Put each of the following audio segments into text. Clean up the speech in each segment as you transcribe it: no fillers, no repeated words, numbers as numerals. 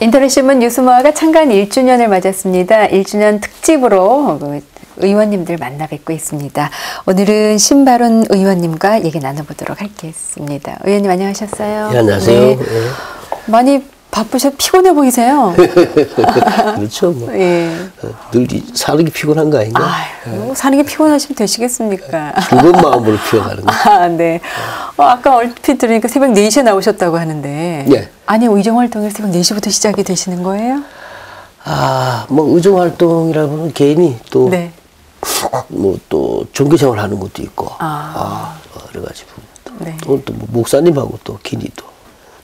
인터넷신문 뉴스모아가 창간 1주년을 맞았습니다. 1주년 특집으로 의원님들 만나 뵙고 있습니다. 오늘은 신바론 의원님과 얘기 나눠보도록 하겠습니다. 의원님 안녕하셨어요? 네, 안녕하세요. 네. 많이 바쁘셔 피곤해 보이세요? 그렇죠. 뭐. 예. 늘 사는 게 피곤한 거 아닌가? 아유, 사는 게 피곤하시면 되시겠습니까? 즐거운 마음으로 피어가는 거. 아, 네. 아까 얼핏 들으니까 새벽 4시에 나오셨다고 하는데. 예. 아니, 의정활동이 새벽 4시부터 시작이 되시는 거예요? 뭐 의정활동이라고는 개인이 또, 네. 뭐 또 종교생활 하는 것도 있고, 여러 가지 부분도. 네. 또 뭐 목사님하고 또 긴히 또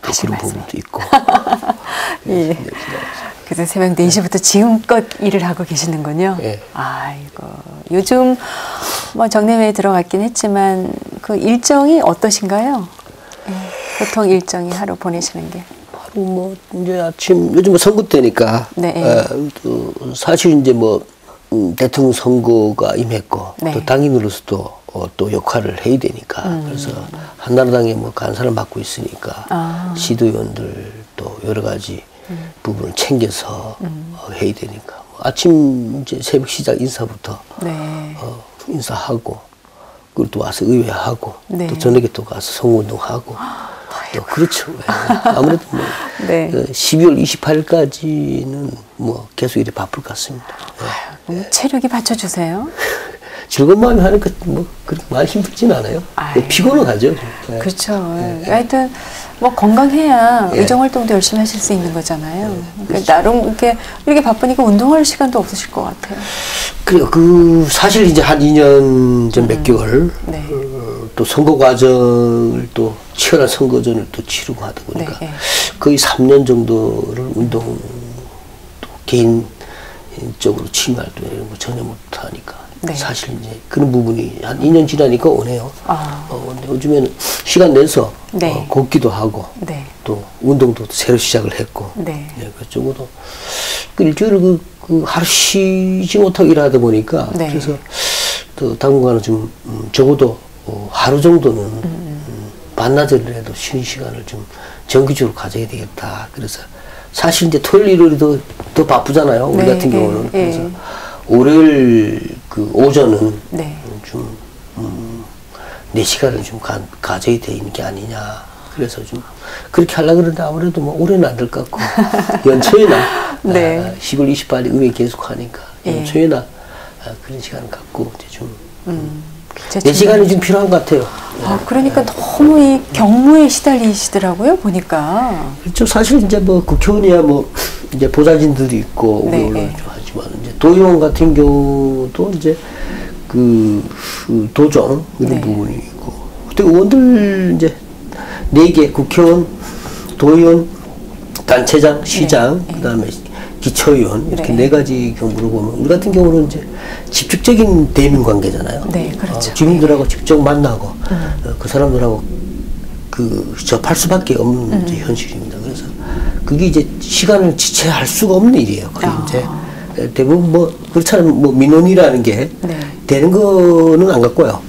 그런 부분도 있고. 예. 그래서 새벽 4시부터 지금껏 일을 하고 계시는군요. 예. 아이고. 요즘 뭐 정례회에 들어갔긴 했지만 그 일정이 어떠신가요? 예. 보통 일정이 하루 보내시는 게. 하루 뭐 이제 아침 요즘 뭐 선거 때니까. 네. 또 사실 이제 뭐 대통령 선거가 임했고 네. 또 당인으로서도 또 역할을 해야 되니까 그래서 한나라당에 뭐 간사를 맡고 있으니까 시도위원들 또 여러 가지 부분을 챙겨서 해야 되니까 아침 이제 새벽 시작 인사부터 네. 인사하고 그리고 또 와서 의회하고 네. 또 저녁에 또 가서 선거운동하고 또 그렇죠. 아무래도 뭐 네. 12월 28일까지는 뭐 계속 이렇게 바쁠 것 같습니다. 체력이 받쳐주세요. 즐거운 마음이 하니까 뭐 그렇게 많이 힘들진 않아요. 피곤은 하죠. 네. 그렇죠. 하여튼 뭐 건강해야 예. 의정활동도 열심히 하실 수 있는 거잖아요. 그러니까 나름 이렇게 바쁘니까 운동할 시간도 없으실 것 같아요. 그래요. 사실 이제 한 2년 전 몇 개월 네. 또 선거 과정을 또 치열한 선거전을 또 치르고 하다 보니까 네. 거의 3년 정도를 운동 또 개인적으로 취미 활동 이런 거 전혀 못 하니까. 네. 사실 이제 그런 부분이 한 2년 지나니까 오네요. 근데 요즘에는 시간 내서 네. 걷기도 하고 네. 또 운동도 새로 시작을 했고 네. 그쪽으로 일주일을 하루 쉬지 못하고 일하다 보니까 네. 그래서 또 당분간은 좀 적어도 하루 정도는 반나절이라도 쉬는 시간을 좀 정기적으로 가져야 되겠다. 그래서 사실 이제 토요일 일요일이 더 바쁘잖아요. 우리 네. 같은 경우는. 네. 그래서 월요일 오전은 네. 좀 내 시간을 좀 가져야 되는 게 아니냐. 그래서 좀 그렇게 하려고 그러는데 아무래도 뭐 올해는 안 될 것 같고 연초에나 네. 10월 28일 의회 계속 하니까 예. 연초에나 그런 시간을 갖고 이제 좀 제 내 시간이 좀 필요한 것 같아요. 그러니까 너무 이 경무에 시달리시더라고요, 보니까. 그렇죠. 사실 이제 뭐 국회의원이야 뭐 이제 보좌진들이 있고 네. 물론 하지만 이제 도의원 같은 경우도 이제 그 도정 이런 네. 부분이 있고 그때 의원들 이제 4개 국회의원, 도의원, 단체장, 시장, 네. 그다음에 기초의원 이렇게 네. 4가지 경우로 보면 우리 같은 경우는 이제 직접적인 대민 관계잖아요. 네, 그렇죠. 주민들하고 직접 만나고 그 사람들하고 접할 수밖에 없는 이제 현실입니다. 그래서 그게 이제 시간을 지체할 수가 없는 일이에요. 그리고 이제 대부분 뭐 그렇잖아요. 뭐 민원이라는 게 네. 되는 거는 안 갖고요.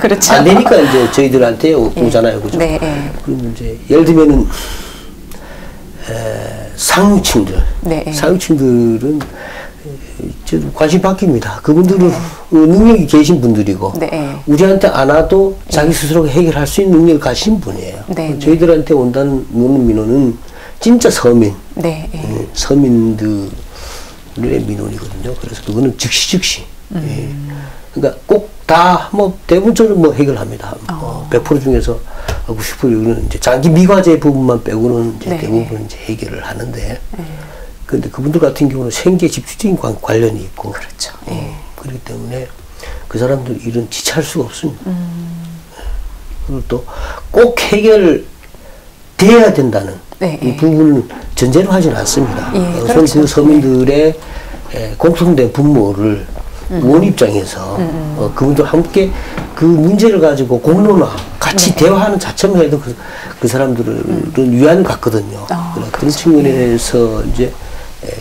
그렇죠. 안 되니까 이제 저희들한테 오잖아요. 그죠? 네. 그럼 이제 예를 들면은 상류층들, 네. 상류층들은 관심 바뀝니다. 그분들은 능력이 계신 분들이고 네. 우리한테 안 와도 자기 스스로 해결할 수 있는 능력을 가진 분이에요. 네. 저희들한테 온다는 민원은 진짜 서민, 네. 서민들의 민원이거든요. 그래서 그거는 즉시. 그러니까 꼭 다 뭐 대부분적으로 뭐 해결합니다. 100% 중에서 90%는 이제 장기 미과제 부분만 빼고는 이제 네. 대부분 이제 해결을 하는데. 그런데 그분들 같은 경우는 생계 집중적인 관련이 있고. 그렇죠. 그렇기 때문에 그 사람들 일은 지체할 수가 없습니다. 그리고 또 꼭 해결돼야 된다는 이 부분을 전제로 하지는 않습니다. 그렇죠. 서민들의 공통된 분모를 의원 입장에서 그분들 함께 그 문제를 가지고 공론화 같이 대화하는 자체만 해도 그 사람들은 위안을 갖거든요. 그런 측면에서 이제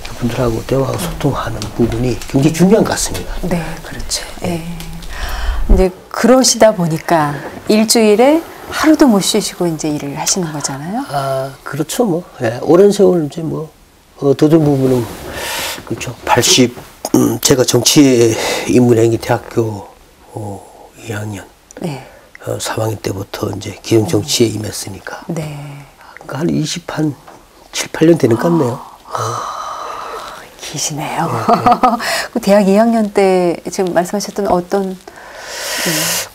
그분들하고 대화하고 소통하는 부분이 굉장히 중요한 것 같습니다. 네, 그렇죠. 이제 그러시다 보니까 일주일에 하루도 못 쉬시고 이제 일을 하시는 거잖아요. 아, 그렇죠. 뭐. 예, 오랜 세월 이제 뭐 더 좋은 부분은, 그렇죠. 제가 정치에 입문한 게 대학교 2학년, 네. 3학년 때부터 이제 기성 정치에 임했으니까. 네. 그러니까 한 7, 8년 되는 것 같네요. 기시네요. 그 대학 2학년 때 지금 말씀하셨던 어떤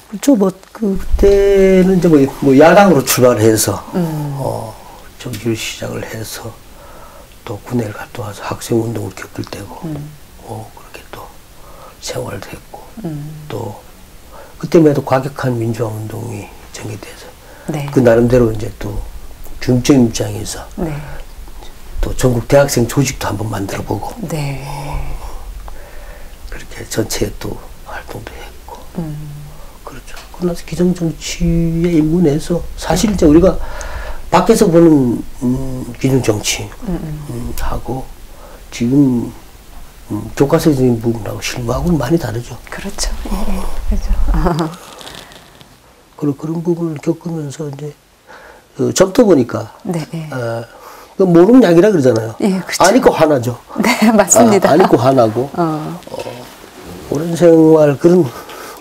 그렇죠. 그때는 이제 뭐 야당으로 출발해서, 정치를 시작을 해서, 또 군대를 갔다 와서 학생운동을 겪을 때고, 그렇게 또 생활을 했고, 또, 그때만 해도 과격한 민주화운동이 전개돼서, 네. 그 나름대로 이제 또, 중점 입장에서, 네. 또 전국 대학생 조직도 한번 만들어보고, 네. 그렇게 전체에 또 활동도 했고, 그렇죠. 그러나서 기성정치에 입문해서 사실 이제 우리가 밖에서 보는 기성정치 하고 지금 교과서적인 부분하고 실무하고는 많이 다르죠. 그렇죠. 예, 그렇죠. 그런 부분을 겪으면서 이제 젊다 보니까 네. 네. 모르는 약이라 그러잖아요. 예, 그렇죠. 안 잊고 화나죠. 네, 맞습니다. 안 잊고 화나고 오랜 생활 그런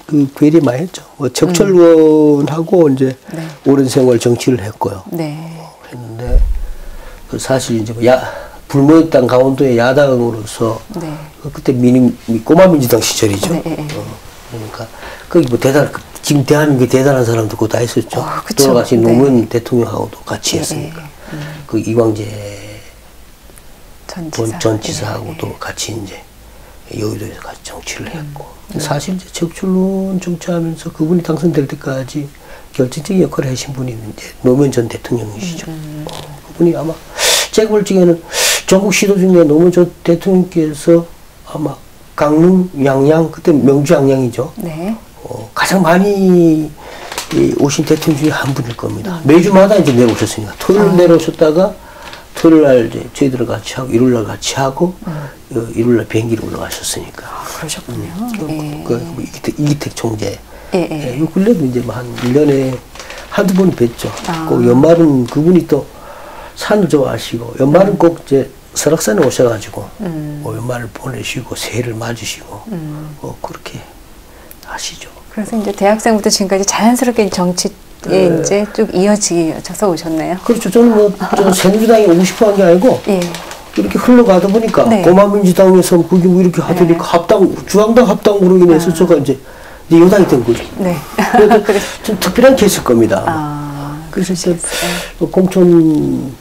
그 괴리 많이 했죠. 뭐 적철원하고 이제 네. 오랜 생활 정치를 했고요. 네. 했는데 사실 이제 뭐 불모였던 강원도의 야당으로서 네. 그때 꼬마 민주당 시절이죠. 네. 그러니까 거기 뭐 지금 대한민국에 대단한 사람도 그거 다 했었죠. 그쵸. 돌아가신 네. 노무현 대통령하고도 같이 했으니까. 그 이광재 전 지사하고도 같이 이제 여의도에서 같이 정치를 했고. 사실 이제 적출론 정치하면서 그분이 당선될 때까지 결정적인 역할을 하신 분이 이제 노무현 전 대통령이시죠. 그분이 아마 제가 볼 적에는 전국 시도 중에 노무현 전 대통령께서 아마 강릉, 양양, 그때 명주 양양이죠. 네. 가장 많이 오신 대통령 중에 한 분일 겁니다. 매주마다 이제 내려오셨으니까. 토요일 내려오셨다가 토요일 날 이제 저희들을 같이 하고 일요일 날 같이 하고 일요일 날 비행기로 올라가셨으니까. 그러셨군요. 이기택 총재. 요 근래도 이제 한 1년에 한두 번 뵀죠. 꼭 연말은 그분이 또 산을 좋아하시고 연말은 꼭 이제 설악산에 오셔가지고 연말을 보내시고 새해를 맞으시고 그렇게 하시죠. 그래서 이제 대학생부터 지금까지 자연스럽게 정치에 이제 쭉 이어져서 오셨네요. 그렇죠. 저는 새누리당에 오고 싶어 한 게 아니고 이렇게 흘러가다 보니까 고마민주당에서 그게 뭐 이렇게 하더니까 중앙당 합당으로 인해서 제가 이제 여당이 된 거죠. 네. 그래서 좀 특별한 케이스일 겁니다. 그래서 이제 공천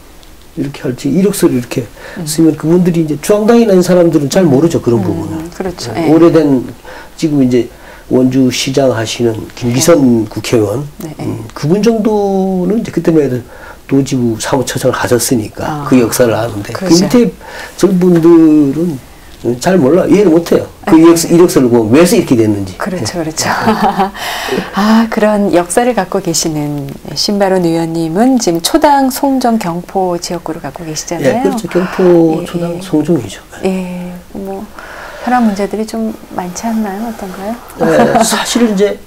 이렇게 할지 이력서를 이렇게 쓰면 그분들이 이제 중앙당에 있는 사람들은 잘 모르죠. 그런 부분을. 그렇죠. 오래된 지금 이제 원주시장 하시는 김기선 국회의원 그분 정도는 이제 그때만 해도 도지부 사무처장을 하셨으니까 그 역사를 아는데 그렇죠. 그 밑에 젊은분들은 잘 몰라 이해를 못해요. 그 이력서를 보면 왜 이렇게 됐는지. 그렇죠, 그렇죠. 그런 역사를 갖고 계시는 신바론 의원님은 지금 초당, 송정, 경포 지역구를 갖고 계시잖아요. 예, 그렇죠. 경포, 초당, 송정이죠. 예, 뭐 현안 문제들이 좀 많지 않나요? 어떤가요? 네, 사실 이제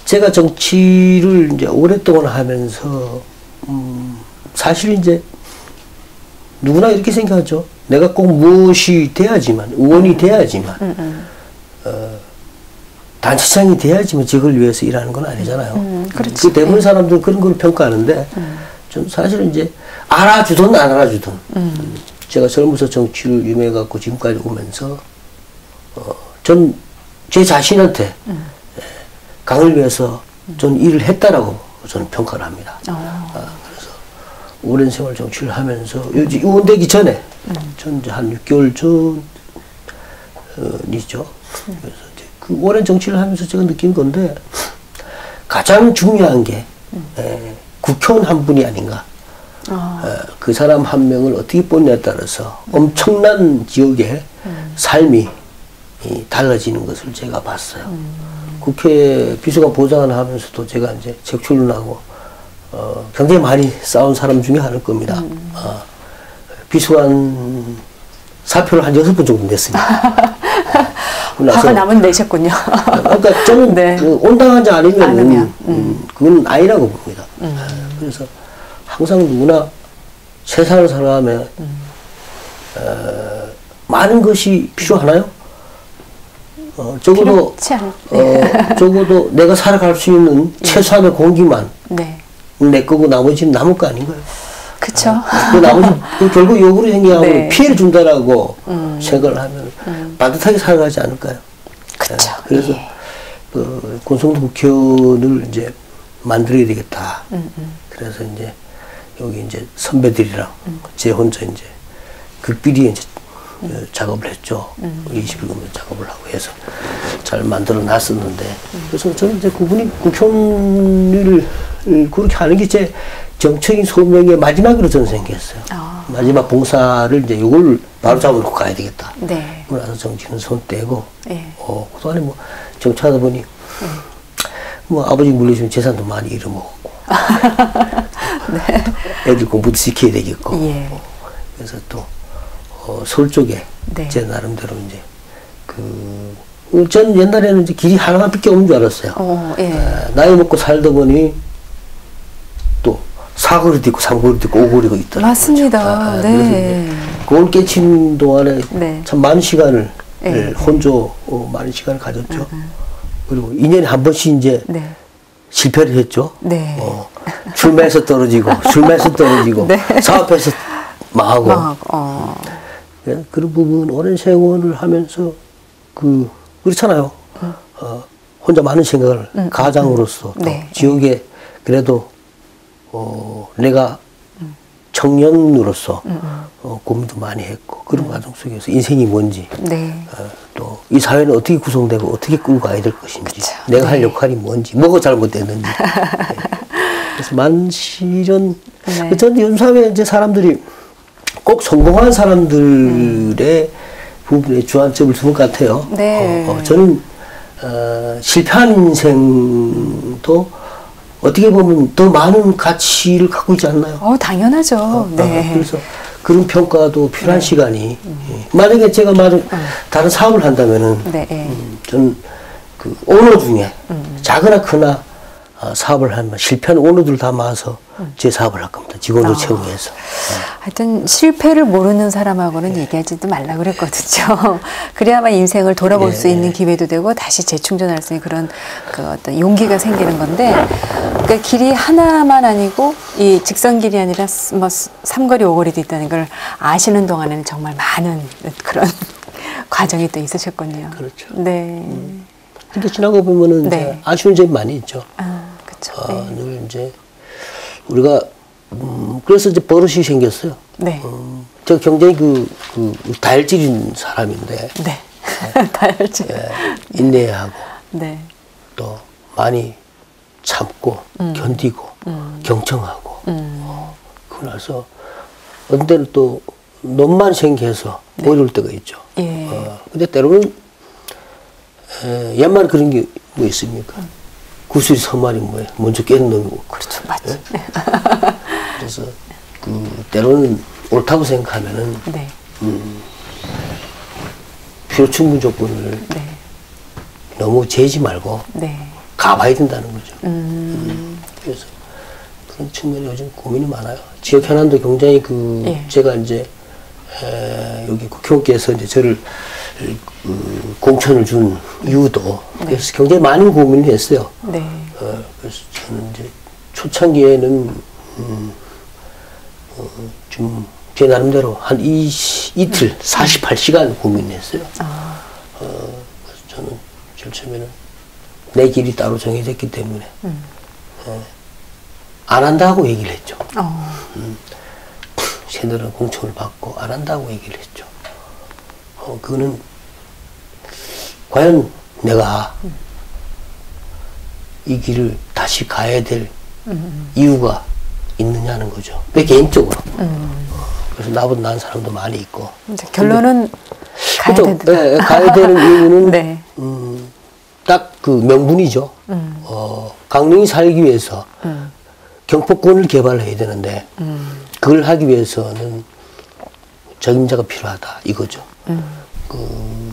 제가 정치를 이제 오랫동안 하면서 사실 이제 누구나 이렇게 생각하죠. 내가 꼭 무엇이 돼야지만 의원이 돼야지만 단체장이 돼야지만 저걸 위해서 일하는 건 아니잖아요. 그렇죠. 그 대부분 사람들은 그런 걸 평가하는데 전 사실은 이제 알아주든 안 알아주든 제가 젊어서 정치를 임해갖고 지금까지 오면서 전 제 자신한테 강을 위해서 전 일을 했다라고 저는 평가를 합니다. 그래서 오랜 세월 정치를 하면서 의원 되기 전에 전 이제 한 6개월 전이죠. 그래서 이제 그 오랜 정치를 하면서 제가 느낀 건데 가장 중요한 게 국회의원 한 분이 아닌가. 그 사람 한 명을 어떻게 뽑냐에 따라서 엄청난 지역의 삶이 달라지는 것을 제가 봤어요. 국회 비서관 보좌관 하면서도 제가 이제 적출론하고 굉장히 많이 싸운 사람 중에 하나일 겁니다. 비서관 사표를 한 6번 정도 냈습니다. 화가 나면 내셨군요. 그러니까 저는 온당하지 않으면 그건 아니라고 봅니다. 그래서 항상 누구나 세상을 살아가면 많은 것이 필요하나요? 적어도 그렇지 않- 적어도 내가 살아갈 수 있는 최소한의 공기만 네. 내 거고 나머지는 남을 거 아닌가요? 그쵸. 그 나머지 결국 역으로 행위하면 네. 피해를 준다라고 생각을 하면 반듯하게 살아가지 않을까요? 그쵸. 그래서 예. 그 권성도 국회의원을 이제 만들어야 되겠다. 그래서 이제 여기 이제 선배들이랑 제 혼자 이제 극비리에 이제 작업을 했죠. 20일 금요 작업을 하고 해서 잘 만들어 놨었는데 그래서 저는 이제 그분이 국회의원을 그렇게 하는 게 제 정책인 소명의 마지막으로 저는 생겼어요. 마지막 봉사를 이제 이걸 바로 잡아놓고 가야 되겠다. 네. 그러고 나서 정치는 손 떼고 예. 그동안에 뭐 정치하다 보니 뭐 아버지 물려주면 재산도 많이 잃어먹었고 애들 공부도 시켜야 되겠고 예. 그래서 또 서울 쪽에 네. 제 나름대로 이제 전 옛날에는 이제 길이 하나밖에 없는 줄 알았어요. 예. 나이 먹고 살다 보니 또 4거리도 있고 3거리도 있고 5거리가 있더라고요. 맞습니다. 그래서 네. 이제 그걸 깨치는 동안에 네. 참 많은 시간을 네. 혼자 많은 시간을 가졌죠. 그리고 2년에 한 번씩 이제 네. 실패를 했죠. 네. 출마해서 떨어지고 출마해서 떨어지고 네. 사업해서 망하고 막, 예, 그런 부분 오랜 세월을 하면서 그렇잖아요. 혼자 많은 생각을 가장으로서 또 네. 지역에 그래도 내가 청년으로서 고민도 많이 했고 그런 과정 속에서 인생이 뭔지 네. 또 이 사회는 어떻게 구성되고 어떻게 끌고 가야 될 것인지 그쵸. 내가 할 네. 역할이 뭔지 뭐가 잘못됐는지 네. 그래서 많은 시련 네. 저는 요즘 사회에 이제 사람들이 꼭 성공한 사람들의 부분에 주안점을 두는 것 같아요. 네. 저는 실패한 인생도 어떻게 보면 더 많은 가치를 갖고 있지 않나요? 당연하죠. 네. 그래서 그런 평가도 필요한 시간이 만약에 제가 다른 사업을 한다면은 네. 저는 그 오너 중에 작으나 크나 사업을 하면 실패한 오너들 다 모아서 제 사업을 할 겁니다. 직원들 채용해서. 하여튼 실패를 모르는 사람하고는 얘기하지도 말라 그랬거든요. 그래야만 인생을 돌아볼 수 있는 기회도 되고 다시 재충전할 수 있는 그런 그 어떤 용기가 생기는 건데, 그러니까 길이 하나만 아니고 이 직선길이 아니라 뭐 3거리, 5거리도 있다는 걸 아시는 동안에는 정말 많은 그런 과정이 또 있으셨군요. 그렇죠. 네. 근데 지나고 보면은 네. 이제 아쉬운 점이 많이 있죠. 그렇죠. 네. 늘 이제 우리가 그래서 이제 버릇이 생겼어요. 네. 제가 굉장히 다혈질인 사람인데 네. 다혈질. 인내해야 하고 네. 또 많이 참고 견디고 경청하고 그러고 나서 어떤 때는 또 너무만 생겨서 어려울 때가 있죠. 예. 근데 때로는 옛말에 그런 게 뭐 있습니까? 구슬이 서말이 뭐예요? 먼저 깨는 놈이 그렇죠. 맞죠. 예? 그래서 때로는 옳다고 생각하면은 네. 필요 충분 조건을 네. 너무 재지 말고 네. 가봐야 된다는 거죠. 그래서 그런 측면에 요즘 고민이 많아요. 지역 현안도 굉장히 예. 제가 이제 여기 국회의원께서 이제 저를 공천을 준 이유도 그래서 굉장히 많은 고민을 했어요. 네. 그래서 저는 이제 초창기에는 좀 제 나름대로 한 이틀 48시간 고민했어요. 그래서 저는 제일 처음에는 내 길이 따로 정해졌기 때문에 안 한다고 얘기를 했죠. 새누리당 공천을 받고 안 한다고 얘기를 했죠. 그거는 과연 내가 이 길을 다시 가야 될 이유가 있느냐는 거죠. 내 개인적으로. 그래서 나보다 나은 사람도 많이 있고. 이제 결론은 가야 그렇죠. 된다. 네, 가야 되는 이유는 네. 딱 그 명분이죠. 강릉이 살기 위해서 경포권을 개발해야 되는데 그걸 하기 위해서는 적임자가 필요하다 이거죠.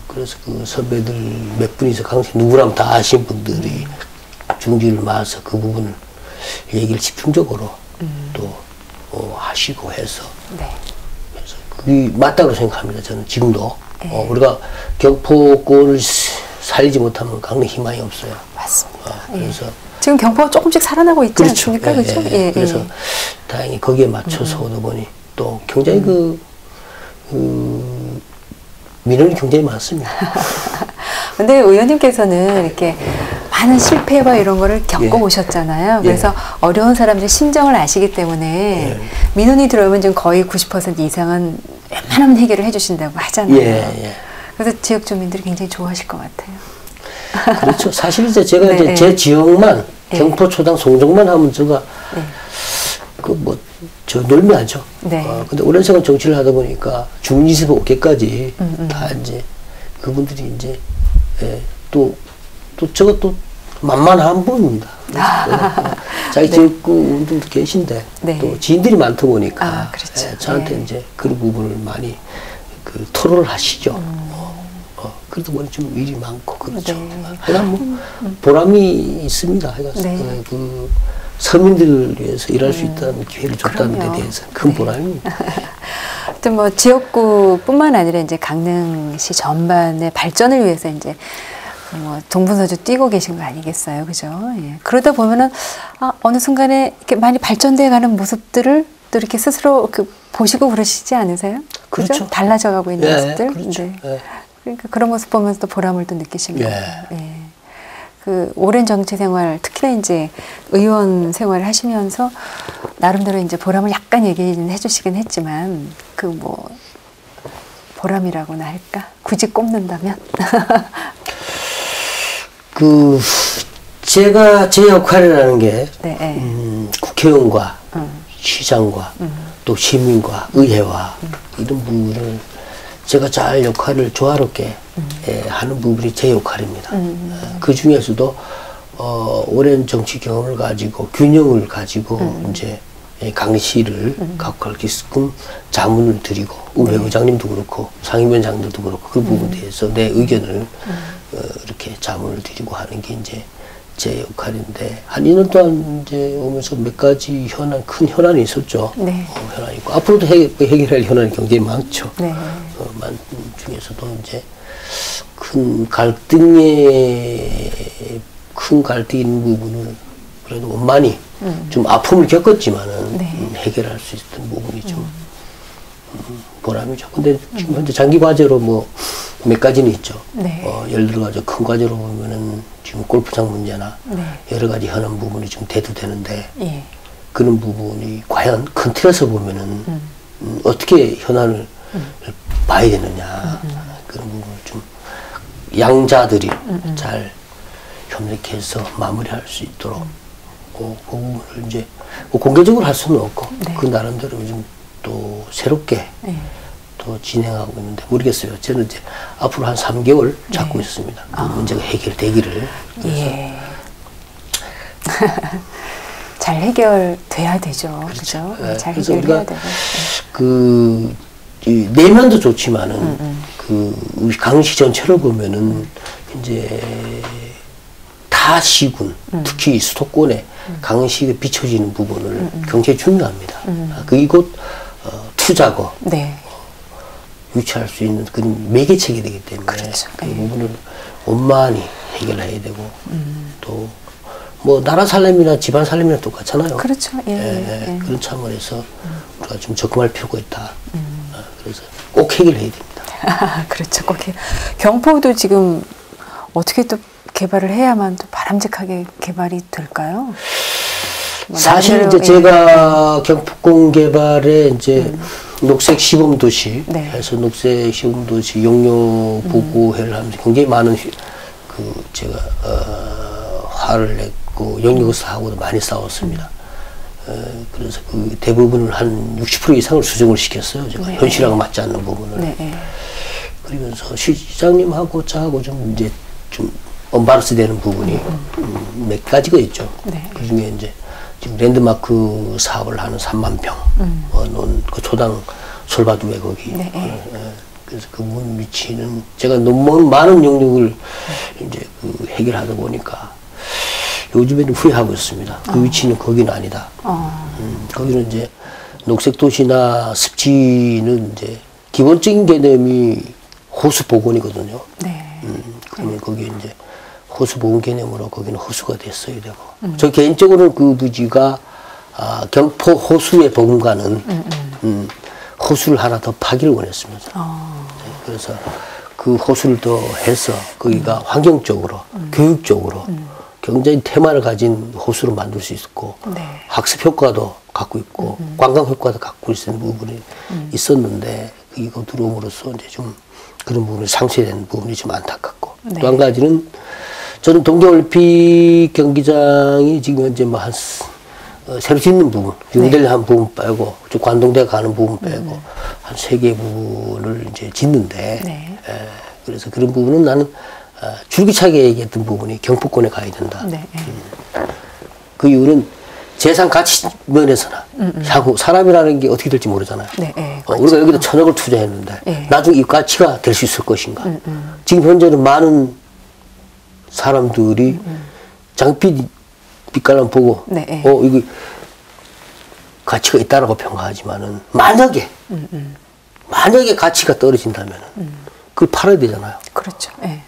그래서 그 선배들 몇 분이서 강릉 누구라면 다 아신 분들이 중지를 마서 그 부분을 얘기를 집중적으로 또 하시고 해서 네. 그래서 그게 맞다고 생각합니다. 저는 지금도. 네. 우리가 경포권을 살리지 못하면 강릉 희망이 없어요. 맞습니다. 그래서 지금 경포가 조금씩 살아나고 있지 그렇죠. 않습니까? 그렇죠? 그래서 다행히 거기에 맞춰서 오다 보니 또 굉장히 민원이 굉장히 많습니다. 근데 의원님께서는 이렇게 많은 실패와 이런 거를 겪어오셨잖아요. 그래서 어려운 사람들 심정을 아시기 때문에 민원이 들어오면 지금 거의 90% 이상은 웬만하면 해결을 해주신다고 하잖아요. 그래서 지역 주민들이 굉장히 좋아하실 것 같아요. 그렇죠. 사실 이제 제가 이제 제 지역만 경포, 초당, 송정만 하면 제가 저 놀미하죠. 근데 오랜 시간 정치를 하다 보니까 주민 25개까지 다 이제 그분들이 이제 또 저가 또 만만한 분입니다. 자기 지역구분들도 계신데 또 지인들이 많다 보니까 그렇죠. 저한테 이제 그런 부분을 많이 토로를 하시죠. 그러다 보니 좀 일이 많고 그렇죠. 하여간 뭐 보람이 있습니다. 하여간 그 서민들을 위해서 일할 수 있다는 기회를 줬다는 데 대해서 큰 보람입니다. 하여튼 뭐 지역구뿐만 아니라 이제 강릉시 전반의 발전을 위해서 이제 뭐 동분서주 뛰고 계신 거 아니겠어요, 그죠? 그러다 보면은 어느 순간에 이렇게 많이 발전돼 가는 모습들을 또 이렇게 스스로 보시고 그러시지 않으세요? 그렇죠. 달라져가고 있는 모습들. 그렇죠. 그러니까 그런 모습 보면서 또 보람을 또 느끼십니다. 그 오랜 정치 생활, 특히나 이제 의원 생활을 하시면서 나름대로 이제 보람을 약간 얘기는 해주시긴 했지만 그 뭐 보람이라고나 할까? 굳이 꼽는다면? 제가 제 역할이라는 게 국회의원과 시장과 또 시민과 의회와 이런 부분을 제가 잘 역할을 조화롭게 하는 부분이 제 역할입니다. 그 중에서도 오랜 정치 경험을 가지고 균형을 가지고 이제 강시를 갖고 가게끔 자문을 드리고 의회 의장님도 그렇고 상임위원장들도 그렇고 그 부분에 대해서 내 의견을 이렇게 자문을 드리고 하는 게 이제 제 역할인데 한 2년 동안 이제 오면서 몇 가지 큰 현안이 있었죠. 현안이 있고 앞으로도 해결할 현안이 굉장히 많죠. 많은 중에서도 이제 큰 갈등이 있는 부분을 그래도 원만히 좀 아픔을 겪었지만은 해결할 수 있었던 부분이 좀 보람이죠. 근데 지금 현재 장기 과제로 뭐 몇 가지는 있죠. 예를 들어가지고 큰 과제로 보면은 지금 골프장 문제나 여러 가지 현안 부분이 좀 대두되는데 그런 부분이 과연 큰 틀에서 보면은 어떻게 현안을 봐야 되느냐 그런 부분을 좀 양자들이 잘 협력해서 마무리할 수 있도록 그 부분을 이제 공개적으로 할 수는 없고 그 나름대로 좀 또 새롭게 또 진행하고 있는데 모르겠어요. 저는 이제 앞으로 한 3개월 잡고 있습니다. 그 문제가 해결되기를. 잘 해결돼야 되죠. 그렇죠? 잘 해결해야 되고. 내면도 좋지만은 우리 강시 전체를 보면은 이제 다 시군, 특히 수도권에 강시가 비춰지는 부분을 굉장히 중요합니다. 이곳 투자고 유치할 수 있는 그런 매개체가 되기 때문에 그 부분을 원만히 해결해야 되고 또 뭐 나라 살림이나 집안 살림이나 똑같잖아요. 그렇죠. 그런 차원에서 우리가 좀 접근할 필요가 있다. 그래서 꼭 해결해야 됩니다. 그렇죠. 꼭 경포도 지금 어떻게 또 개발을 해야만 또 바람직하게 개발이 될까요? 사실 이제 제가 경포권 개발에 이제 녹색 시범 도시 해서 녹색 시범 도시 용료 보고회를 하면서 굉장히 많은 제가 화를 냈고 영역사하고도 많이 싸웠습니다. 그래서 그 대부분을 한 60% 이상을 수정을 시켰어요. 제가 현실하고 맞지 않는 부분을. 그러면서 시장님하고 저하고 좀 이제 좀 언밸런스 되는 부분이 몇 가지가 있죠. 그 중에 이제 지금 랜드마크 사업을 하는 3만 평, 그 초당 솔바두에 거기. 그래서 그 부분 위치는 제가 너무 많은 영역을 이제 해결하다 보니까 요즘에는 후회하고 있습니다. 그 위치는 거기는 아니다. 거기는 이제 녹색 도시나 습지는 이제 기본적인 개념이 호수 복원이거든요. 네. 그러면 거기에 이제 호수 복원 개념으로 거기는 호수가 됐어야 되고. 저 개인적으로는 그 부지가 경포 호수의 복원과는 호수를 하나 더 파기를 원했습니다. 네, 그래서 그 호수를 더 해서 거기가 환경적으로, 교육적으로 굉장히 테마를 가진 호수로 만들 수 있었고 네. 학습 효과도 갖고 있고 관광 효과도 갖고 있는 부분이 있었는데 이거 들어옴으로써 이제 좀 그런 부분이 상쇄된 부분이 좀 안타깝고 네. 또 한 가지는 저는 동계올림픽 경기장이 지금 현재 뭐 새로 짓는 부분, 용대를 한 부분 빼고, 저 관동대 가는 부분 빼고, 한 3개 부분을 이제 짓는데, 네. 그래서 그런 부분은 나는 줄기차게 얘기했던 부분이 경포권에 가야 된다. 네. 그 이유는 재산 가치 면에서나 향후 사람이라는 게 어떻게 될지 모르잖아요. 네, 네, 우리가 여기다 1,000억을 투자했는데 네. 나중에 이 가치가 될 수 있을 것인가. 지금 현재는 많은 사람들이 장밋빛 빛깔만 보고 네. 이거 가치가 있다라고 평가하지만은 만약에 가치가 떨어진다면 그걸 팔아야 되잖아요. 그렇죠. 네.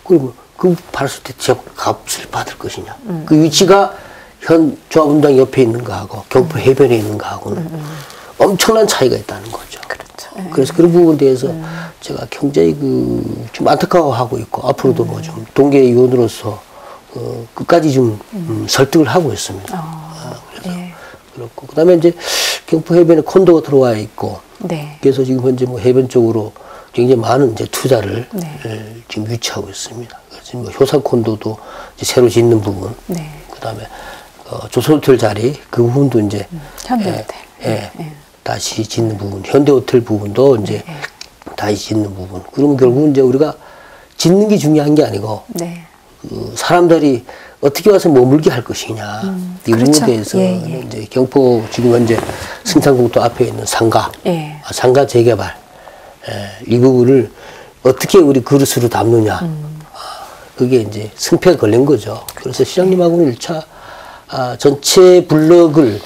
그리고 그 팔았을 때 값을 받을 것이냐. 그 위치가 현 조합운동 옆에 있는 거하고 경포 해변에 있는 거하고는 엄청난 차이가 있다는 거죠. 그렇죠. 네. 그래서 그런 부분에 대해서 제가 굉장히 좀 안타까워하고 있고 앞으로도 뭐 좀 동계위원으로서 끝까지 좀 설득을 하고 있습니다. 그래서 예. 그렇고 그다음에 이제 경포 해변에 콘도가 들어와 있고 네. 그래서 지금 현재 뭐 해변 쪽으로 굉장히 많은 이제 투자를 네. 지금 유치하고 있습니다. 그래서 뭐 효산 콘도도 이제 새로 짓는 부분, 네. 그다음에 조선호텔 자리 그 부분도 이제 현대호텔. 다시 짓는 부분, 현대호텔 부분도 이제 다시 짓는 부분. 그러면 결국은 이제 우리가 짓는 게 중요한 게 아니고 네. 사람들이 어떻게 와서 머물게 할 것이냐 이 부분에 그렇죠. 대해서 예. 이제 경포 지금 현재 승산국도 앞에 있는 상가, 예. 상가 재개발 이 부분을 어떻게 우리 그릇으로 담느냐 그게 이제 승패가 걸린 거죠. 그래서 시장님하고는 1차 전체 블럭을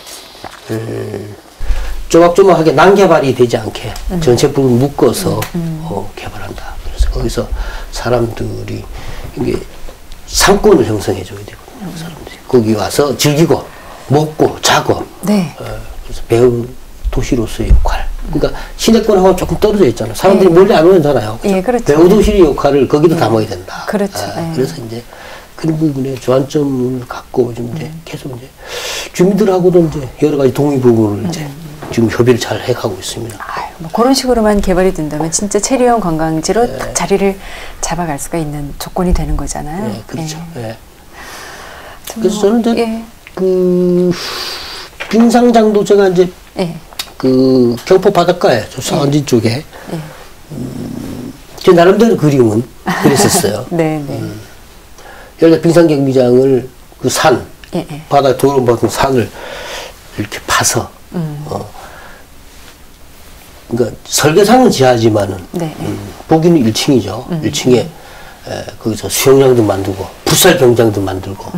조막조막하게 난개발이 되지 않게 전체 블럭을 묶어서 개발한다. 그래서 거기서 사람들이 이게 상권을 형성해 줘야 되거든요. 사람들이 거기 와서 즐기고 먹고 자고 네. 그래서 배우 도시로서의 역할. 그러니까 시내권하고 조금 떨어져 있잖아요. 사람들이 멀리 안 오잖아요. 예, 그렇죠. 배우 도시의 역할을 거기도 담아야 된다. 그렇죠. 그래서 이제 그런 부분에 주안점을 갖고 좀 이제 계속 이제 주민들하고도 이제 여러 가지 동의 부분을 이제 지금 협의를 잘 해가고 있습니다. 뭐 그런 식으로만 개발이 된다면 진짜 체리형 관광지로 딱 자리를 잡아갈 수가 있는 조건이 되는 거잖아요. 네, 그렇죠. 예. 예. 그래서 저는 이제 예. 그 빙상장도 제가 이제 예. 그 경포 바닷가에 저 상안진 쪽에 제 나름대로 그림은 그랬었어요. 네, 네. 여기다 빙상 경기장을 그 산, 예. 바다 도로 같은 산을 이렇게 파서 그러니까 설계상은 지하지만은 네. 보기는 1층이죠. 1층에 거기서 수영장도 만들고 풋살 경장도 만들고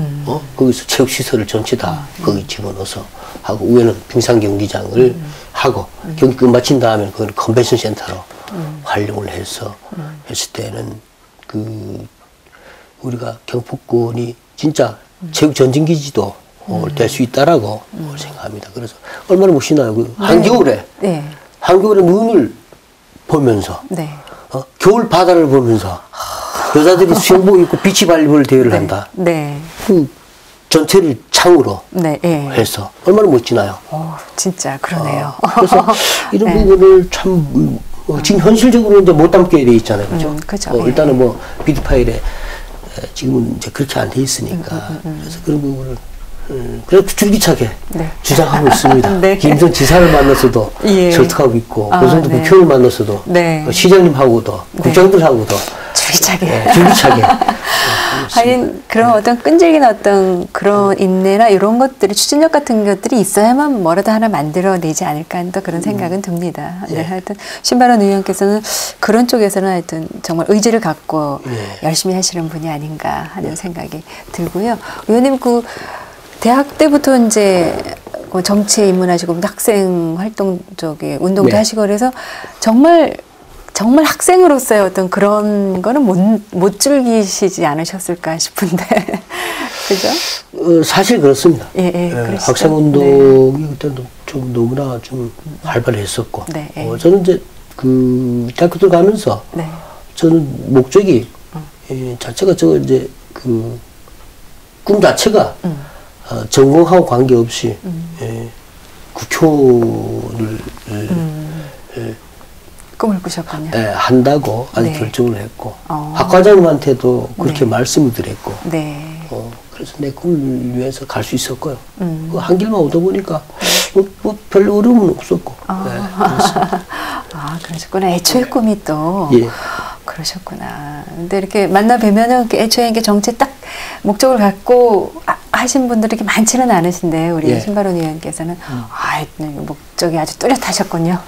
거기서 체육시설을 전체 다 거기 집어넣어서 하고 위에는 빙상 경기장을 하고 경기 끝마친 다음에 그걸 컨벤션 센터로 활용을 해서 했을 때는 그 우리가 경포권이 진짜 체육 전진기지도 될 수 있다라고 생각합니다. 그래서 얼마나 멋있나요? 그 한겨울에 네. 한겨울에 눈을 보면서 네. 겨울 바다를 보면서 여자들이 수영복 입고 비치발리볼 대회를 한다. 네. 그 전체를 창으로 네. 예. 해서 얼마나 멋지나요? 진짜 그러네요. 그래서 이런 네. 부분을 참 지금 현실적으로 이제 못 담게 돼 있잖아요, 그죠? 그죠. 일단은 뭐 비드 파일에 지금은 이제 그렇게 안 돼 있으니까 그래서 그런 부분을 그래도 줄기차게 네. 주장하고 있습니다. 네. 김전 지사를 만나서도 예. 설득하고 있고 아, 고성도 네. 국회의원을 만나서도 네. 시장님하고도 국장들하고도 줄기차게. 줄기차게 하긴 그런 어떤 끈질긴 어떤 그런 인내나 이런 것들이 추진력 같은 것들이 있어야만 뭐라도 하나 만들어내지 않을까 하는 또 그런 생각은 듭니다. 네, 하여튼 신바론 의원께서는 그런 쪽에서는 하여튼 정말 의지를 갖고 열심히 하시는 분이 아닌가 하는 생각이 들고요. 의원님 그 대학 때부터 이제 그 정치에 입문하시고 학생 활동 쪽에 운동도 네. 하시고 그래서 정말 학생으로서의 어떤 그런 거는 못 즐기시지 않으셨을까 싶은데 그죠? 사실 그렇습니다. 예, 그러시죠. 학생 운동이 그때도 좀 너무나 좀 활발했었고, 네, 저는 이제 그 대학교 들어가면서 네. 저는 목적이 자체가 이제 그 꿈 자체가 전공하고 관계없이 국회의원을 꿈을 꾸셨군요. 한다고 아주 네. 결정을 했고 학과장님한테도 그렇게 네. 말씀을 드렸고 네. 그래서 내 꿈을 위해서 갈 수 있었고요. 한 길만 오다 보니까 별 어려움은 없었고. 그렇습니다. 그러셨구나. 애초에 꿈이 또 예. 그러셨구나. 근데 이렇게 만나 뵈면은 애초에 이게 정치 딱 목적을 갖고 하신 분들이 이렇게 많지는 않으신데 우리 예. 신바론 의원께서는 목적이 아주 뚜렷하셨군요.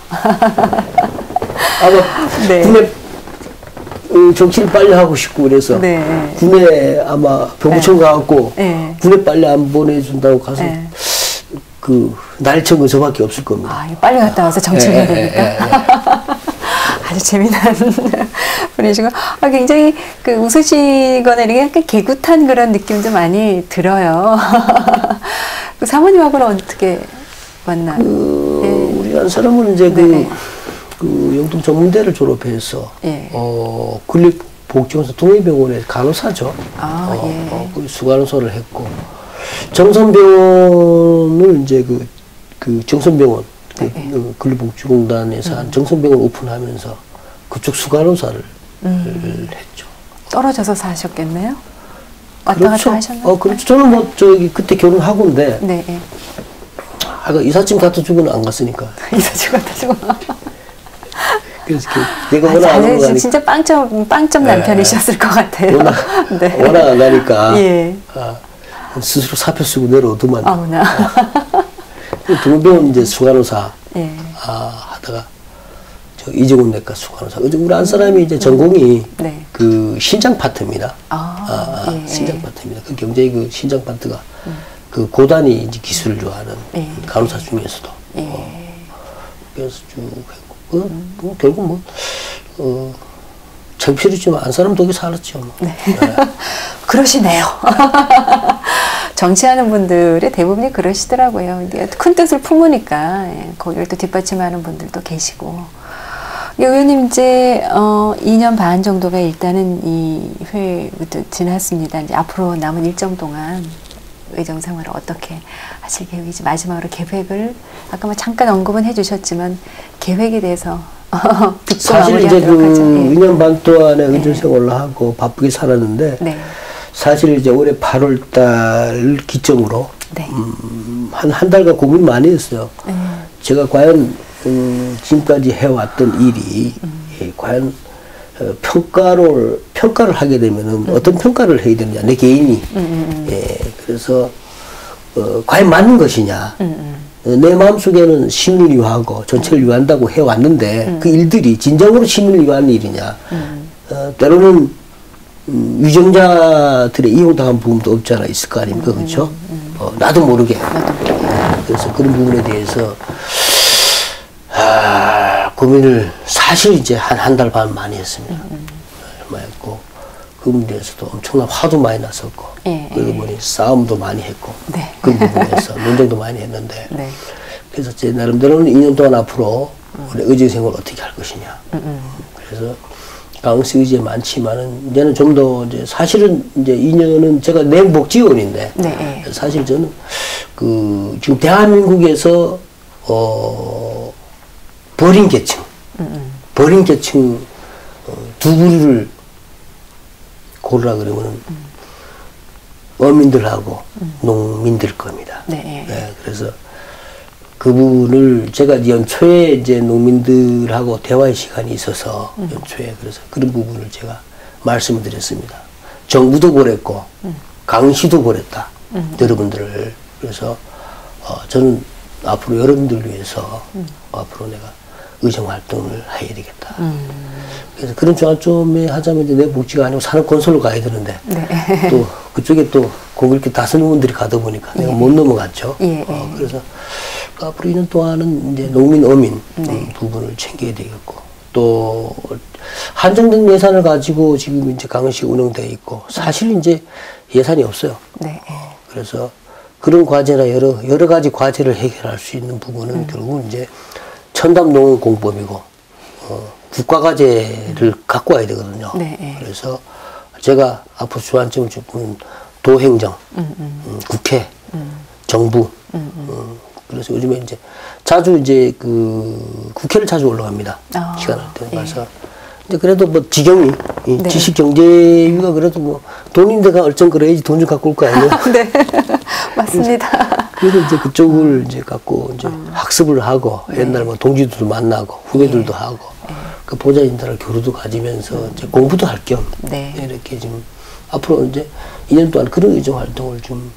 아마 네. 군에 정치를 빨리 하고 싶고 그래서 네. 군에 아마 병무청 가갖고 네. 군에 빨리 안 보내준다고 가서 네. 그 날청은 저밖에 없을 겁니다. 빨리 갔다 와서 정치를 해야 되니까. 아주 재미난 분이시고 굉장히 그 웃으시거나 이렇게 약간 개구탄 그런 느낌도 많이 들어요. 그 사모님하고는 어떻게 만나요? 우리 한 사람은 이제 그 영동 전문대를 졸업해서 국립복지원서 동해병원의 간호사죠. 그 수간호사를 했고 정선병원을 이제 그 정선병원 근로복지공단에서 한 정선병원 오픈하면서 그쪽 수간호사를 했죠. 떨어져서 사셨겠네요? 왔다 그렇죠. 갔다 하셨나요? 그렇죠. 저는 그때 결혼하고인데 네. 이삿짐 갖다 주고는 안 갔으니까. 이삿짐 갖다 주고. 그래서 내가 워낙 안 가니까. 진짜 빵점 남편이셨을 것 같아요. 워낙 안 가니까. 예. 스스로 사표 쓰고 내려오더만. 동병원 이제 수간호사 하다가 이정훈 내과 수간호사. 우리 한 사람이 이제 전공이 그 신장 파트입니다. 신장 파트입니다. 그 굉장히 그 신장 파트가 그 고단위 이제 기술을 좋아하는 간호사 중에서도. 그래서 쭉 했고, 결국 창피했지만 안 사람 덕에 살았죠. 네. 그러시네요. 정치하는 분들의 대부분이 그러시더라고요. 큰 뜻을 품으니까 거기를 또 뒷받침하는 분들도 계시고. 의원님 이제 2년 반 정도가 일단은 이 회부터 지났습니다. 이제 앞으로 남은 일정 동안 의정 생활을 어떻게 하실 계획이지? 마지막으로 계획을 아까 잠깐 언급은 해주셨지만 계획에 대해서 듣고 사실 이제 그 2년 반 동안에 의정 생활을 하고 바쁘게 살았는데 사실 이제 올해 8월 달 기점으로 한 달간 고민 많이 했어요. 제가 과연 지금까지 해왔던 일이 과연 평가를 하게 되면은 어떤 평가를 해야 되느냐, 내 개인이. 그래서 과연 맞는 것이냐. 내 마음속에는 시민을 위하고 전체를 위한다고 해왔는데 그 일들이 진정으로 시민을 위한 일이냐. 때로는 위정자들의 이용당한 부분도 없지 않아 있을 거 아닙니까? 그렇죠? 나도 모르게. 그래서 그런 부분에 대해서 고민을 사실 이제 한 달 반 많이 했습니다. 많이 했고 그 부분에 대해서도 엄청난 화도 많이 났었고 그러고 보니 싸움도 많이 했고 그 부분에서 논쟁도 많이 했는데 그래서 제 나름대로는 2년 동안 앞으로 우리 의정 생활을 어떻게 할 것이냐. 그래서 가능성 의지에 많지만은 이제는 좀 더 이제 사실은 이제 2년은 제가 내복지원인데 사실 저는 그 지금 대한민국에서 버린 계층 두 부류를 고르라 그러면은 어민들하고 농민들 겁니다. 그래서 그 부분을 제가 연초에 이제 농민들하고 대화의 시간이 있어서 연초에 그래서 그런 부분을 제가 말씀을 드렸습니다. 정부도 그랬고 강시도 그랬다. 여러분들을. 그래서 저는 앞으로 여러분들을 위해서 앞으로 내가 의정 활동을 해야 되겠다. 그래서 그런 중앙점에 하자면 이제 내 복지가 아니고 산업건설로 가야 되는데 네. 또 그쪽에 또 공교롭게 다른 의원들이 가다 보니까 내가 못 넘어갔죠. 그래서 앞으로 2년 동안은 이제 농민, 어민 부분을 챙겨야 되겠고 또 한정된 예산을 가지고 지금 이제 강원시 운영되어 있고 사실 이제 예산이 없어요. 그래서 그런 과제나 여러 가지 과제를 해결할 수 있는 부분은 결국은 이제 첨단농업공법이고 국가과제를 갖고 와야 되거든요. 그래서 제가 앞으로 주안점을 주는 도행정, 국회, 정부. 그래서 요즘에 이제 자주 이제 그 국회를 자주 올라갑니다. 시간을 때 가서. 근데 그래도 뭐 지경이 지식경제위가 그래도 뭐 돈인데가 얼쩡 그래야지 돈 좀 갖고 올 거 아니에요. 네, 맞습니다. 그래서 이제 그쪽을 이제 갖고 이제 학습을 하고 옛날 뭐 동지들도 만나고 후배들도 하고 그 보좌진들하고 교류도 가지면서 이제 공부도 할 겸 이렇게 지금 앞으로 이제 2년 동안 그런 의정 활동을 좀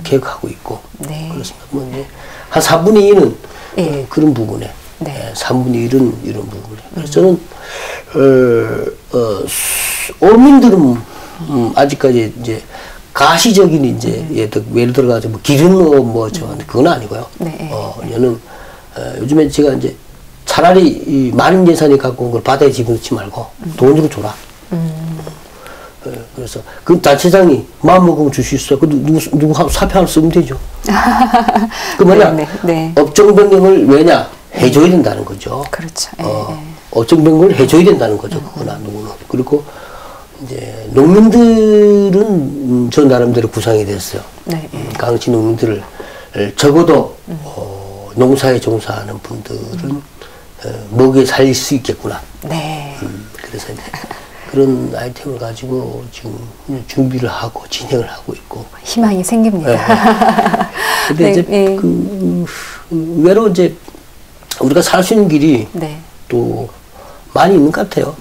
계획하고 있고 그렇습니다. 뭐 이제 한 4분의 1은 그런 부분에 3분의 1은 이런 부분에 그래서 저는 어민들은 아직까지 이제 가시적인 이제 예를 들어가지고 뭐 기름업 뭐저 그건 아니고요. 얘는 요즘에 제가 이제 차라리 이 많은 예산이 갖고 온 걸 바다에 집어넣지 말고 돈으로 줘라. 그래서 그 단체장이 마음 먹으면 줄 수 있어요. 그 누구 사표 하나 쓰면 되죠. 그 뭐냐 업종 변경을 왜냐 해줘야 된다는 거죠. 그렇죠. 업종 변경을 해줘야 된다는 거죠. 그거나 누구는. 그리고 이제 농민들은 저 나름대로 구상이 됐어요. 강원시 농민들을 적어도 농사에 종사하는 분들은 먹여 살릴 수 있겠구나. 그래서 이제 그런 아이템을 가지고 지금 준비를 하고 진행을 하고 있고 희망이 생깁니다. 근데 이제 의외로 이제 우리가 살 수 있는 길이 또 많이 있는 것 같아요.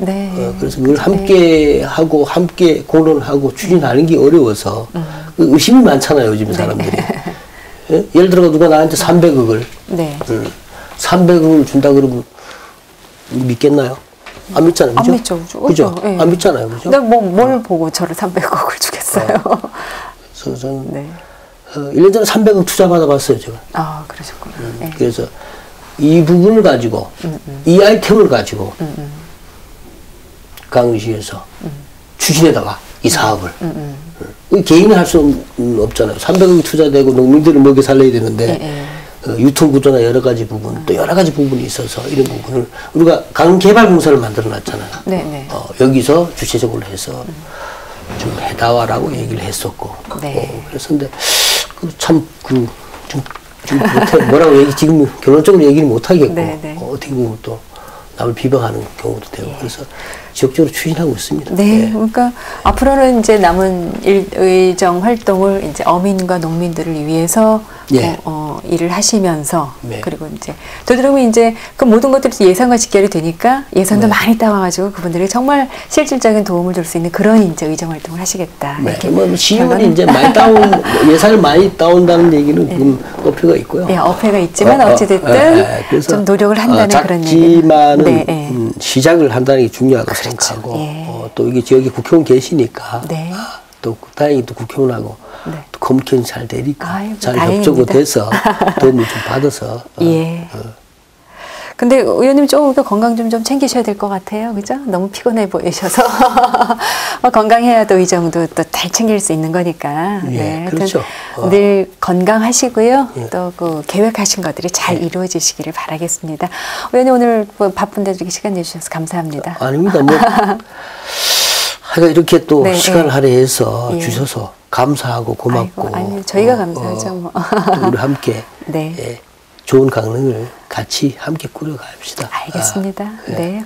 그래서 그걸 함께 하고 함께 공론하고 추진하는 게 어려워서 의심이 많잖아요, 요즘 사람들이. 예를 들어 누가 나한테 300억을 300억을 준다 그러면 믿겠나요? 안 믿잖아요, 그죠? 안 믿죠, 그죠? 안 믿잖아요, 그죠? 근데 뭐 뭘 보고 저를 300억을 주겠어요? 그래서 저는 1년 전에 300억 투자 받아봤어요, 제가. 그러셨구나. 그래서 이 부분을 가지고 이 아이템을 가지고 강원시에서 추진해다가 이 사업을 개인이 할 수 없잖아요. 300억이 투자되고 농민들을 먹여 살려야 되는데 유통구조나 여러 가지 부분 또 여러 가지 부분이 있어서 이런 부분을 우리가 강개발공사를 만들어 놨잖아요. 여기서 주체적으로 해서 좀 해다와라고 얘기를 했었고 그래서 근데 좀 뭐라고 지금 결론적으로 얘기를 못 하겠고 어떻게 보면 또 남을 비방하는 경우도 되고 그래서 지역적으로 추진하고 있습니다. 그러니까 앞으로는 이제 남은 의정 활동을 이제 어민과 농민들을 위해서 일을 하시면서 그리고 이제 되도록이면 이제 그 모든 것들이 예산과 직결이 되니까 예산도 많이 따와가지고 그분들이 정말 실질적인 도움을 줄 수 있는 그런 이제 의정 활동을 하시겠다. 뭐 시의원이 이제 많이 예산을 많이 따온다는 얘기는 좀 어폐가 있고요. 어폐가 있지만 어찌됐든 좀 노력을 한다는 그런 얘기. 작지만은 시작을 한다는 게 중요하다고 생각하고 또 이게 지역에 국회의원 계시니까 또 다행히 또 국회의원하고 또 커뮤니케이션 잘 되니까 잘 협조가 돼서 도움을 좀 받아서 근데 의원님 조금 건강 좀 챙기셔야 될 것 같아요. 그죠? 너무 피곤해 보이셔서 건강해야 또 이 정도 또 잘 챙길 수 있는 거니까. 그렇죠. 늘 건강하시고요. 또 그 계획하신 것들이 잘 이루어지시기를 바라겠습니다. 의원님 오늘 뭐 바쁜데 이렇게 시간 내주셔서 감사합니다. 아닙니다. 뭐 하여간 이렇게 또 시간을 할애해서 주셔서 감사하고 고맙고. 아니 저희가 감사하죠. 뭐. 우리 함께 좋은 강릉을 같이 함께 꾸려갑시다. 알겠습니다.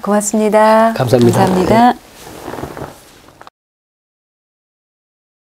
고맙습니다. 감사합니다. 감사합니다.